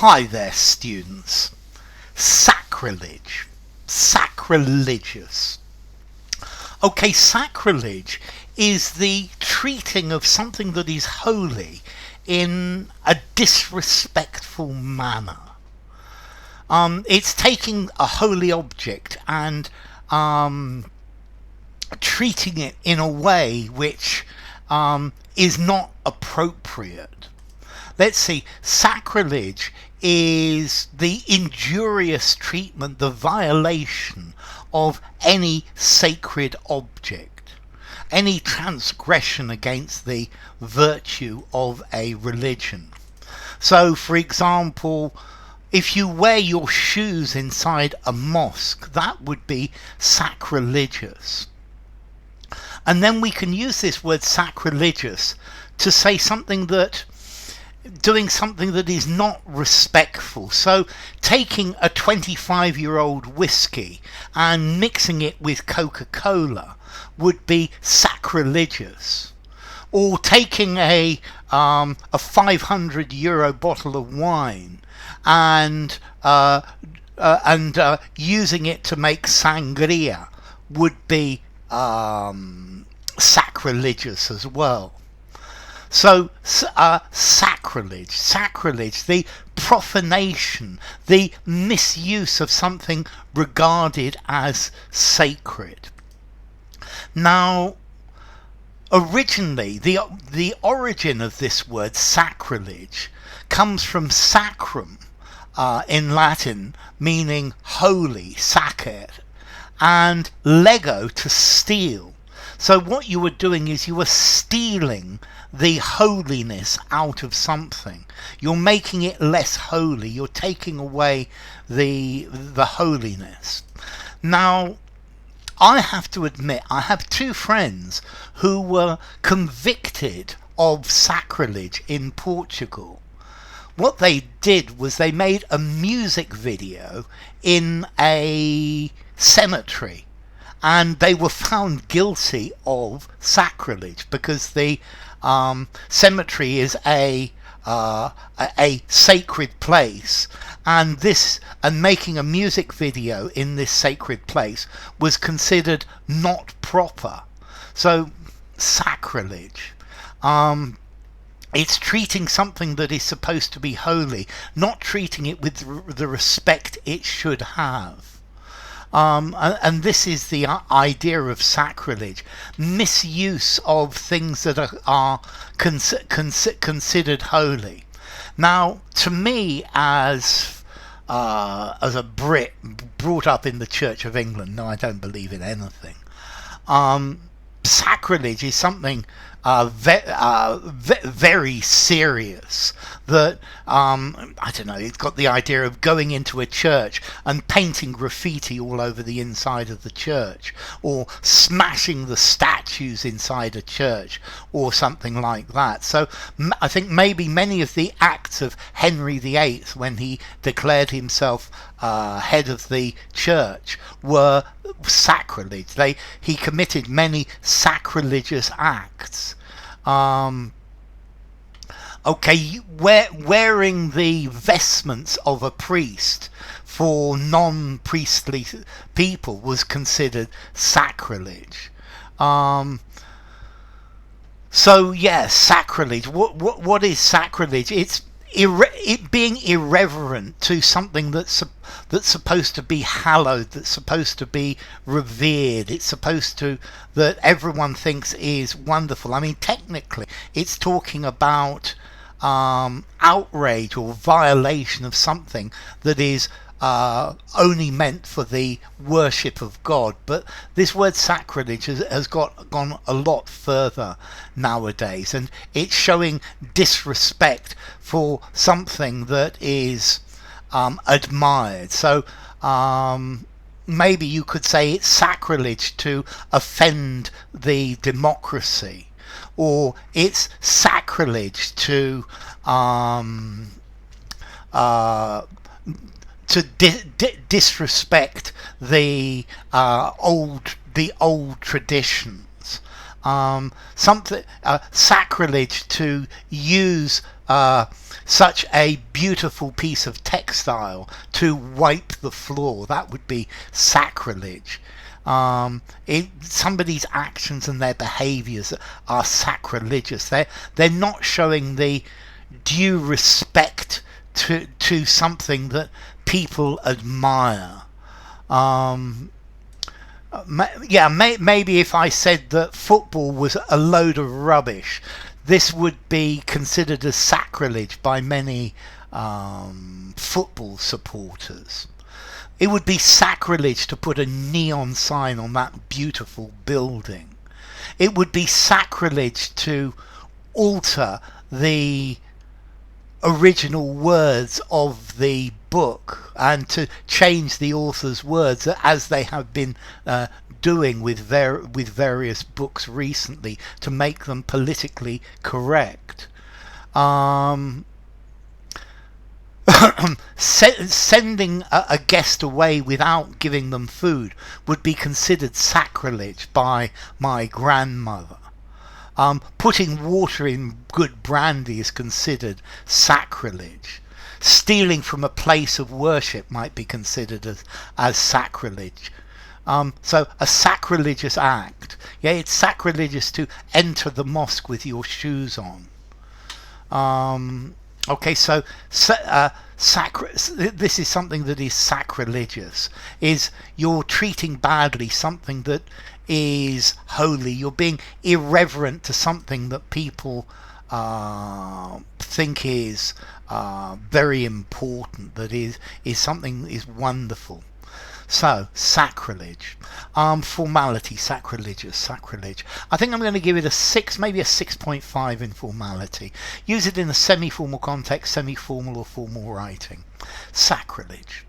Hi there, students. Sacrilege. Sacrilegious. Okay, sacrilege is the treating of something that is holy in a disrespectful manner. It's taking a holy object and treating it in a way which is not appropriate. Let's see, sacrilege is the injurious treatment, the violation of any sacred object, any transgression against the virtue of a religion. So, for example, if you wear your shoes inside a mosque, that would be sacrilegious. And then we can use this word sacrilegious to say doing something that is not respectful. So taking a 25-year-old whiskey and mixing it with Coca-Cola would be sacrilegious. Or taking a 500-euro bottle of wine and using it to make sangria would be sacrilegious as well. So sacrilege, the profanation, the misuse of something regarded as sacred. Now, originally, the origin of this word sacrilege comes from sacrum in Latin, meaning holy, sacer, and lego, to steal. So what you were doing is you were stealing the holiness out of something. You're making it less holy. You're taking away the holiness. Now, I have to admit, I have two friends who were convicted of sacrilege in Portugal. What they did was they made a music video in a cemetery, and they were found guilty of sacrilege because the cemetery is a sacred place, and making a music video in this sacred place was considered not proper. So sacrilege. It's treating something that is supposed to be holy, not treating it with the respect it should have. And this is the idea of sacrilege: misuse of things that are considered holy. Now, to me, as a Brit brought up in the Church of England, no, I don't believe in anything. Sacrilege is something very serious, that I don't know, it's got the idea of going into a church and painting graffiti all over the inside of the church, or smashing the statues inside a church, or something like that. So I think maybe many of the acts of Henry VIII, when he declared himself head of the church, were sacrilege. He committed many sacrilegious acts. Okay, wearing the vestments of a priest for non-priestly people was considered sacrilege. So yes, sacrilege. What is sacrilege? It's it being irreverent to something that's supposed to be hallowed, that's supposed to be revered, it's supposed to, that everyone thinks is wonderful. I mean, technically it's talking about outrage or violation of something that is only meant for the worship of God. But this word sacrilege has gone a lot further nowadays, and it's showing disrespect for something that is admired. So maybe you could say it's sacrilege to offend the democracy, or it's sacrilege to disrespect the old traditions. Sacrilege to use such a beautiful piece of textile to wipe the floor. That would be sacrilege. Somebody's actions and their behaviours are sacrilegious. They're not showing the due respect to something that people admire. Maybe if I said that football was a load of rubbish, this would be considered as sacrilege by many football supporters. It would be sacrilege to put a neon sign on that beautiful building. It would be sacrilege to alter the original words of the book and to change the author's words, as they have been doing with various books recently, to make them politically correct. Sending a guest away without giving them food would be considered sacrilege by my grandmother. Putting water in good brandy is considered sacrilege. Stealing from a place of worship might be considered as sacrilege. So a sacrilegious act. Yeah, it's sacrilegious to enter the mosque with your shoes on. Okay, so this is something that is sacrilegious. Is you're treating badly something that is holy. You're being irreverent to something that people think is very important, that is something that is wonderful. So, sacrilege. Formality, sacrilegious, sacrilege. I think I'm going to give it a 6, maybe a 6.5 in formality. Use it in a semi-formal context, semi-formal or formal writing. Sacrilege.